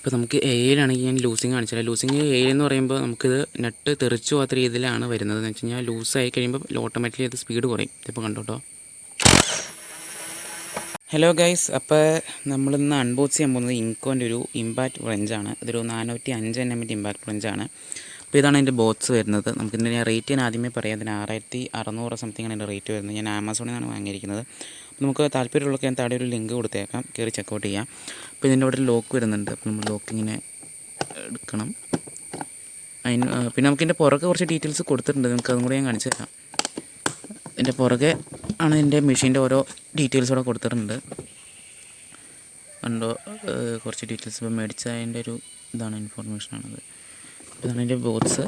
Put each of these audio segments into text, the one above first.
ഇപ്പോൾ നമുക്ക് എയിലാണെങ്കിൽ ഞാൻ ലൂസിങ് കാണിച്ചാൽ ലൂസിങ് എയിലെന്ന് പറയുമ്പോൾ നമുക്കിത് നട്ട് തെറിച്ചു പോകാത്ത രീതിയിലാണ് വരുന്നത് എന്ന് വെച്ച് കഴിഞ്ഞാൽ ലൂസായി കഴിയുമ്പോൾ ഓട്ടോമാറ്റിക്കലി അത് സ്പീഡ് കുറയും. ഇതിപ്പോൾ കണ്ടോട്ടോ. ഹലോ ഗൈസ്, അപ്പോൾ നമ്മളിന്ന് അൺബോക്സ് ചെയ്യാൻ പോകുന്നത് ഇൻകോൻ്റെ ഒരു ഇമ്പാക്റ്റ് റെഞ്ചാണ്. ഇതൊരു 405 nm ഇമ്പാക്റ്റ് റെഞ്ചാണ്. അപ്പോൾ ഇതാണ് എൻ്റെ ബോക്സ് വരുന്നത്. നമുക്കിതിൻ്റെ ഞാൻ റേറ്റ് ഞാൻ ആദ്യമേ പറയാം. ഇതിന് 6600 സംതിങ് ആണ് എൻ്റെ റേറ്റ് വരുന്നത്. ഞാൻ ആമസോണിൽ നിന്നാണ് വാങ്ങിയിരിക്കുന്നത്. അപ്പോൾ നമുക്ക് താല്പര്യമുള്ളവർക്ക് ഞാൻ താഴെ ഒരു ലിങ്ക് കൊടുത്തേക്കാം, കയറി ചെക്കൗട്ട് ചെയ്യാം. അപ്പോൾ ഇതിൻ്റെ അവിടെ ഒരു ലോക്ക് വരുന്നുണ്ട്. അപ്പോൾ നമ്മൾ ലോക്ക് ഇങ്ങനെ എടുക്കണം. പിന്നെ നമുക്കിതിൻ്റെ പുറകെ കുറച്ച് ഡീറ്റെയിൽസ് കൊടുത്തിട്ടുണ്ട്. നമുക്ക് അതും കൂടി ഞാൻ കാണിച്ചു തരാം. ഇതിൻ്റെ പുറകെ ആണ് എൻ്റെ മെഷീൻ്റെ ഓരോ ഡീറ്റെയിൽസ് ഇവിടെ കൊടുത്തിട്ടുണ്ട്. കണ്ടോ, കുറച്ച് ഡീറ്റെയിൽസ് ഇപ്പോൾ മേടിച്ചതിൻ്റെ ഒരു ഇതാണ്, ഇൻഫോർമേഷനാണത്. ഇതാണ് എൻ്റെ ബോക്സ്.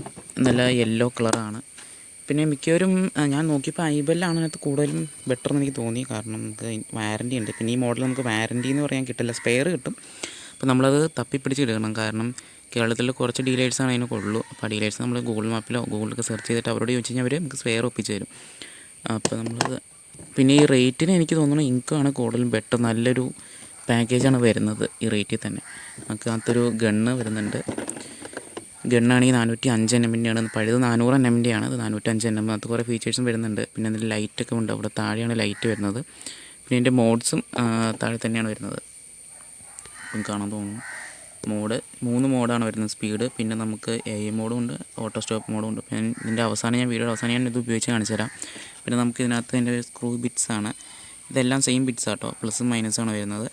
നല്ല യെല്ലോ കളറാണ്. പിന്നെ മിക്കവരും ഞാൻ നോക്കിയപ്പോൾ ഐബെല്ലാണ് അതിനകത്ത് കൂടുതലും ബെറ്റർ എന്ന് എനിക്ക് തോന്നി. കാരണം നമുക്ക് വാറൻറ്റി ഉണ്ട്. പിന്നെ ഈ മോഡൽ നമുക്ക് വാറൻറ്റി എന്ന് പറയാൻ കിട്ടില്ല, സ്പെയർ കിട്ടും. അപ്പോൾ നമ്മളത് തപ്പിപ്പിടിച്ച് എടുക്കണം. കാരണം കേരളത്തിൽ കുറച്ച് ഡീലേഴ്സാണ് അതിന് കൊള്ളൂ. അപ്പോൾ ആ ഡീലേഴ്സ് നമ്മൾ ഗൂഗിൾ മാപ്പിലോ ഗൂഗിളൊക്കെ സെർച്ച് ചെയ്തിട്ട് അവരോട് ചോദിച്ചു കഴിഞ്ഞാൽ അവർ നമുക്ക് സ്പെയർ ഒപ്പിച്ച് തരും. അപ്പോൾ നമ്മളത് പിന്നെ ഈ റേറ്റിന് എനിക്ക് തോന്നുന്നു ഇൻകാണ് കൂടുതലും ബെറ്റർ. നല്ലൊരു പാക്കേജാണ് വരുന്നത് ഈ റേറ്റിൽ തന്നെ. നമുക്ക് അകത്തൊരു ഗണ്ണ് വരുന്നുണ്ട്. ഗണ്ണാണെങ്കിൽ 405 nm, പഴുത് 400 nm ആണ്. അത് 405 nm. അത് കുറേ ഫീച്ചേഴ്സും വരുന്നുണ്ട്. പിന്നെ അതിൽ ലൈറ്റൊക്കെ ഉണ്ട്. അവിടെ താഴെയാണ് ലൈറ്റ് വരുന്നത്. പിന്നെ ഇതിൻ്റെ മോഡ്സും താഴെ തന്നെയാണ് വരുന്നത്. ഇപ്പം കാണാൻ തോന്നുന്നു. മോഡ് 3 മോഡാണ് വരുന്നത്. സ്പീഡ്, പിന്നെ നമുക്ക് AI മോഡും ഉണ്ട്, ഓട്ടോ സ്റ്റോപ്പ് മോഡും ഉണ്ട്. ഞാൻ ഇതിൻ്റെ വീഡിയോയുടെ അവസാനം ഞാൻ ഇത് ഉപയോഗിച്ച് കാണിച്ചു തരാം. പിന്നെ നമുക്ക് ഇതിനകത്ത് ഇതിൻ്റെ സ്ക്രൂ ബിറ്റ്സാണ്. ഇതെല്ലാം സെയിം ബിറ്റ്സ് ആട്ടോ, പ്ലസും മൈനസാണ് വരുന്നത്.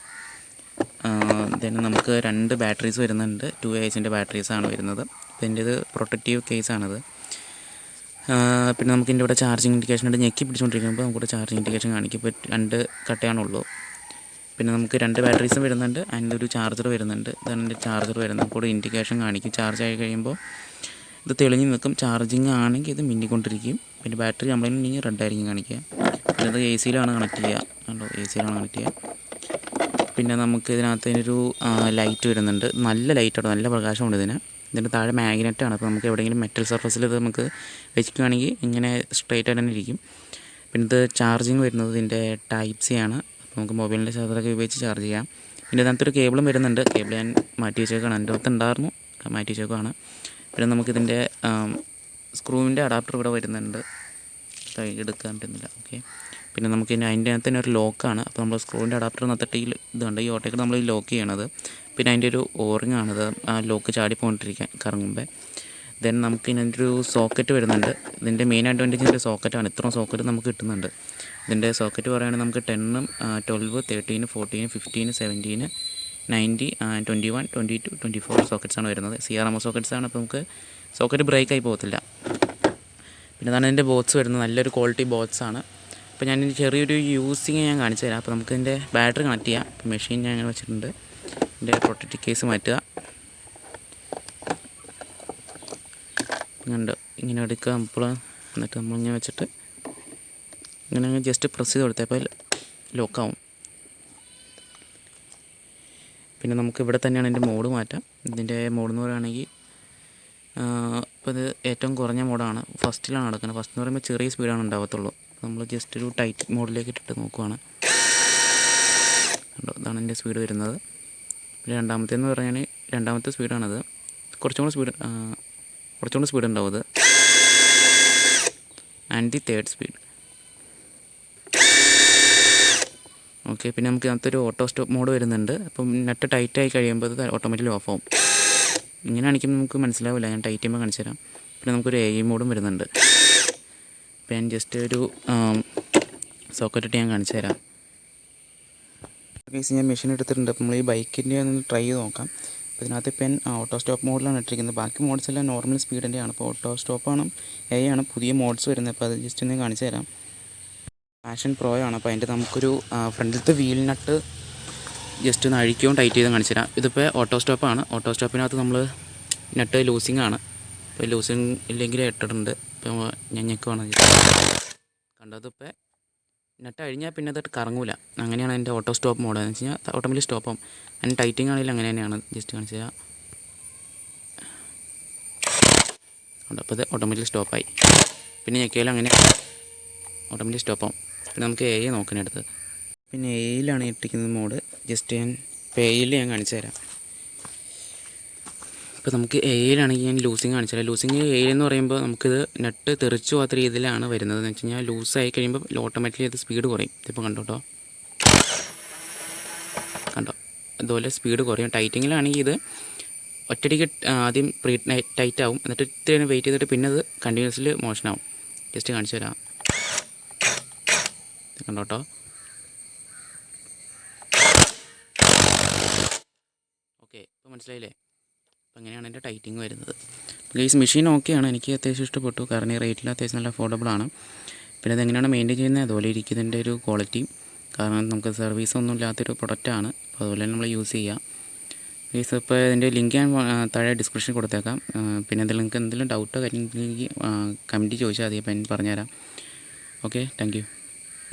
പിന്നെ നമുക്ക് 2 ബാറ്ററീസ് വരുന്നുണ്ട്. 2Ah ബാറ്ററീസാണ് വരുന്നത്. അപ്പോൾ ഇതിൻ്റെ ഇത് പ്രൊട്ടക്റ്റീവ് കേസാണിത്. പിന്നെ നമുക്ക് ഇതിൻ്റെ ഇവിടെ ചാർജിങ് ഇൻഡിക്കേഷൻ ഉണ്ട്. ഞെക്കി പിടിച്ചുകൊണ്ടിരിക്കുമ്പോൾ നമുക്കിവിടെ ചാർജിങ് ഇൻഡിക്കേഷൻ കാണിക്കും. ഇപ്പോൾ 2 കട്ടയാണുള്ളൂ. പിന്നെ നമുക്ക് 2 ബാറ്ററീസും വരുന്നുണ്ട്. അതിൻ്റെ ഒരു ചാർജർ വരുന്നുണ്ട്. ഇതാണ് എൻ്റെ ചാർജർ വരുന്നത്. കൂടെ ഇൻഡിക്കേഷൻ കാണിക്കും. ചാർജ് ആയി കഴിയുമ്പോൾ ഇത് തെളിഞ്ഞ് നിൽക്കും. ചാർജിങ് ആണെങ്കിൽ ഇത് മിന്നിക്കൊണ്ടിരിക്കും. പിന്നെ ബാറ്ററി കംപ്ലൈൻറ്റ് ഉണ്ടെങ്കിൽ റെഡ് ആയിരിക്കും കാണിക്കുക. പിന്നെ ഇത് AC-യിലാണ് കണക്ട് ചെയ്യുക. കണ്ടോ, AC-യിലാണ് കണക്ട് ചെയ്യുക. പിന്നെ നമുക്ക് ഇതിനകത്ത് ഇതിനൊരു ലൈറ്റ് വരുന്നുണ്ട്. നല്ല ലൈറ്റാണ്, നല്ല പ്രകാശമുണ്ട് ഇതിന്. ഇതിൻ്റെ താഴെ മാഗ്നറ്റാണ്. അപ്പോൾ നമുക്ക് എവിടെയെങ്കിലും മെറ്റൽ സർഫസിൽ ഇത് നമുക്ക് വെച്ചിരിക്കുകയാണെങ്കിൽ ഇങ്ങനെ സ്ട്രെയിറ്റ് ആയിട്ട് തന്നെ ഇരിക്കും. പിന്നെ ഇത് ചാർജിങ് വരുന്നത് ഇതിൻ്റെ Type-C ആണ്. അപ്പോൾ നമുക്ക് മൊബൈലിൻ്റെ ചാർജറൊക്കെ ഉപയോഗിച്ച് ചാർജ് ചെയ്യാം. പിന്നെ ഇതിനകത്തൊരു കേബിളും വരുന്നുണ്ട്. കേബിൾ ഞാൻ മാറ്റി വെച്ചേക്കാണ്. എൻ്റെ അടുത്ത് ഉണ്ടായിരുന്നു, മാറ്റി വെച്ചേക്കാണ്. പിന്നെ നമുക്കിതിൻ്റെ സ്ക്രൂവിൻ്റെ അഡാപ്റ്റർ ഇവിടെ വരുന്നുണ്ട്. എടുക്കാൻ പറ്റുന്നില്ല. ഓക്കെ. പിന്നെ നമുക്ക് അതിൻ്റെ അകത്ത് തന്നെ ഒരു ലോക്കാണ്. അപ്പോൾ നമ്മൾ സ്ക്രൂവിൻ്റെ അഡാപ്റ്റർ നത്തിട്ടിൽ ഇതുണ്ട്. ഈ ഓട്ടയ്ക്ക് നമ്മൾ ലോക്ക് ചെയ്യണത്. പിന്നെ അതിൻ്റെ ഒരു ഓറിങ്ങാണിത്, ആ ലോക്ക് ചാടിപ്പോണ്ടിരിക്കാൻ കറങ്ങുമ്പോൾ. ദെൻ നമുക്ക് ഇതിൻ്റെ ഒരു സോക്കറ്റ് വരുന്നുണ്ട്. ഇതിൻ്റെ മെയിൻ അഡ്വാൻറ്റേജ് ഇതിൻ്റെ സോക്കറ്റാണ്. ഇത്രയും സോക്കറ്റ് നമുക്ക് കിട്ടുന്നുണ്ട്. ഇതിൻ്റെ സോക്കറ്റ് പറയുകയാണെങ്കിൽ നമുക്ക് 10, 12, 13, 14, 15, 17, 90, 21, 22, 24 സോക്കറ്റ്സാണ് വരുന്നത്. CRMO സോക്കറ്റ്സാണ്. അപ്പോൾ നമുക്ക് സോക്കറ്റ് ബ്രേക്കായി പോകത്തില്ല. പിന്നെ അതാണ് ഇതിൻ്റെ ബോക്സ് വരുന്നത്. നല്ലൊരു ക്വാളിറ്റി ബോക്സാണ്. അപ്പോൾ ഞാൻ ചെറിയൊരു യൂസിങ് ഞാൻ കാണിച്ചു തരാം. അപ്പോൾ നമുക്ക് ഇതിൻ്റെ ബാറ്ററി കണക്ട് ചെയ്യാം. അപ്പോൾ മെഷീൻ ഞാൻ അങ്ങനെ വെച്ചിട്ടുണ്ട്. ഇതിൻ്റെ പ്രൊട്ടക്റ്റീവ് കേസ് മാറ്റുക. കണ്ട് ഇങ്ങനെ എടുക്കുക. അപ്പോൾ എന്നിട്ട് നമ്മളിങ്ങനെ വെച്ചിട്ട് ഇങ്ങനെ ജസ്റ്റ് പ്രസ് ചെയ്ത് കൊടുത്തപ്പോൾ ലോക്കാവും. പിന്നെ നമുക്ക് ഇവിടെ തന്നെയാണ് ഇതിൻ്റെ മോഡ് മാറ്റാം. ഇതിൻ്റെ മോഡ് എന്ന് പറയുകയാണെങ്കിൽ ഇപ്പോൾ ഇത് ഏറ്റവും കുറഞ്ഞ മോഡാണ്. ഫസ്റ്റിലാണ് നടക്കുന്നത്. ഫസ്റ്റ് എന്ന് പറയുമ്പോൾ ചെറിയ സ്പീഡാണ് ഉണ്ടാകത്തുള്ളൂ. നമ്മൾ ജസ്റ്റ് ഒരു ടൈറ്റ് മോഡിലേക്ക് ഇട്ടിട്ട് നോക്കുവാണ്. ഇതാണ് എൻ്റെ സ്പീഡ് വരുന്നത്. പിന്നെ രണ്ടാമത്തേന്ന് പറഞ്ഞാൽ രണ്ടാമത്തെ സ്പീഡാണത്. കുറച്ചും കൂടി സ്പീഡ് ഉണ്ടാവും അത്. And the third speed. Okay. പിന്നെ നമുക്ക് ഇതിനകത്തൊരു ഓട്ടോ സ്റ്റോപ്പ് മോഡ് വരുന്നുണ്ട്. അപ്പം നെറ്റ് ടൈറ്റായി കഴിയുമ്പോൾ അത് ഓട്ടോമാറ്റിക്കലി ഓഫ് ആവും. ഇങ്ങനെ കാണിക്കുമ്പോൾ നമുക്ക് മനസ്സിലാവില്ല. ഞാൻ ടൈറ്റ് ചെയ്യുമ്പോൾ കാണിച്ചു തരാം. പിന്നെ നമുക്കൊരു AI മോഡും വരുന്നുണ്ട്. അപ്പോൾ ഞാൻ ജസ്റ്റ് ഒരു സോക്കറ്റിട്ട് ഞാൻ കാണിച്ചു തരാം. കേസ് ഞാൻ മെഷീൻ എടുത്തിട്ടുണ്ട്. അപ്പോൾ നമ്മൾ ഈ ബൈക്കിൻ്റെ ഒന്ന് ട്രൈ ചെയ്ത് നോക്കാം. അപ്പോൾ ഇതിനകത്ത് പെൻ ഓട്ടോ സ്റ്റോപ്പ് മോഡിലാണ് ഇട്ടിരിക്കുന്നത്. ബാക്കി മോഡ്സ് എല്ലാം നോർമൽ സ്പീഡിൻ്റെയാണ്. അപ്പോൾ ഓട്ടോ സ്റ്റോപ്പാണ് AI ആണ് പുതിയ മോഡ്സ് വരുന്നത്. അപ്പോൾ അത് ജസ്റ്റ് ഒന്ന് കാണിച്ചു തരാം. പാഷൻ പ്രോ ആണ്. അപ്പോൾ അതിൻ്റെ നമുക്കൊരു ഫ്രണ്ടിലത്തെ വീൽ നട്ട് ജസ്റ്റ് ഒന്ന് അഴിക്കുകയും ടൈറ്റ് ചെയ്ത് കാണിച്ചു തരാം. ഇതിപ്പോൾ ഓട്ടോ സ്റ്റോപ്പാണ്. ഓട്ടോ സ്റ്റോപ്പിനകത്ത് നമ്മൾ നട്ട് ലൂസിങ് ആണ്. ഇപ്പോൾ ലൂസിങ് ഇല്ലെങ്കിൽ ഇട്ടിട്ടുണ്ട്. ഇപ്പോൾ ഞാൻ ഞെക്കുവാണ് കണ്ടതിപ്പോൾ നട്ട് അഴിഞ്ഞാൽ പിന്നെ അത് കറങ്ങൂല. അങ്ങനെയാണ് എൻ്റെ ഓട്ടോ സ്റ്റോപ്പ് മോഡ്. എന്ന് വെച്ച് കഴിഞ്ഞാൽ ഓട്ടോമാറ്റിക് സ്റ്റോപ്പ് ആവും. അതിന് ടൈറ്റിങ് ആണെങ്കിലും അങ്ങനെ തന്നെയാണ്. ജസ്റ്റ് കാണിച്ചു തരാം. അപ്പോൾ ഇത് ഓട്ടോമാറ്റിക് സ്റ്റോപ്പായി. പിന്നെ ഞെക്കിയാലും അങ്ങനെ ഓട്ടോമാറ്റിക് സ്റ്റോപ്പ് ആവും. പിന്നെ നമുക്ക് AI നോക്കാനെടുത്ത്. പിന്നെ AIയിലാണ് ഇട്ടിരിക്കുന്നത് മോഡ്. ജസ്റ്റ് ഞാൻ ഇപ്പോൾ AIയിൽ ഞാൻ കാണിച്ചു തരാം. ഇപ്പോൾ നമുക്ക് എയിലാണെങ്കിൽ ഞാൻ ലൂസിങ് കാണിച്ചാൽ ലൂസിങ് എന്ന് പറയുമ്പോൾ നമുക്കിത് നട്ട് തെറിച്ചു പോകാത്ത രീതിയിലാണ് വരുന്നത്. എന്ന് വെച്ച് കഴിഞ്ഞാൽ ലൂസായി കഴിയുമ്പോൾ ഓട്ടോമാറ്റിക്കലി അത് സ്പീഡ് കുറയും. ഇതിപ്പോൾ കണ്ടോ അതുപോലെ സ്പീഡ് കുറയും. ടൈറ്റിങ്ങിലാണെങ്കിൽ ഇത് ഒറ്റയടിക്ക് ആദ്യം ടൈറ്റ് ആവും, എന്നിട്ട് ഇത്തിരി വെയിറ്റ് ചെയ്തിട്ട് പിന്നെ അത് കണ്ടിന്യൂസ്ലി മോഷനാവും. ജസ്റ്റ് കാണിച്ചു തരാം. കണ്ടോട്ടോ. ഓക്കെ, ഇപ്പോൾ മനസ്സിലായില്ലേ? അപ്പോൾ അങ്ങനെയാണ് എൻ്റെ ടൈറ്റിങ് വരുന്നത്. ഗൈസ് മെഷീൻ ഓക്കെയാണ്, എനിക്ക് അത്യാവശ്യം ഇഷ്ടപ്പെട്ടു. കാരണം ഈ റേറ്റിൽ അത്യാവശ്യം നല്ല അഫോർഡബിൾ ആണ്. പിന്നെ അതെങ്ങനെയാണ് മെയിൻറ്റെയിൻ ചെയ്യുന്നത്, അതുപോലെ ഇരിക്കുന്നതിൻ്റെ ഒരു ക്വാളിറ്റി. കാരണം നമുക്ക് സർവീസൊന്നും ഇല്ലാത്തൊരു പ്രൊഡക്റ്റാണ്. അപ്പോൾ അതുപോലെ തന്നെ നമ്മൾ യൂസ് ചെയ്യുക. ഗൈസ് ഇപ്പോൾ ഇതിൻ്റെ ലിങ്ക് ഞാൻ താഴെ ഡിസ്ക്രിപ്ഷനിൽ കൊടുത്തേക്കാം. പിന്നെ നിങ്ങൾക്ക് എന്തെങ്കിലും ഡൗട്ടോ കാര്യങ്ങളെങ്കിൽ കമൻറ്റ് ചോദിച്ചാൽ മതി, അപ്പോൾ ഞാൻ പറഞ്ഞുതരാം. Okay, thank you.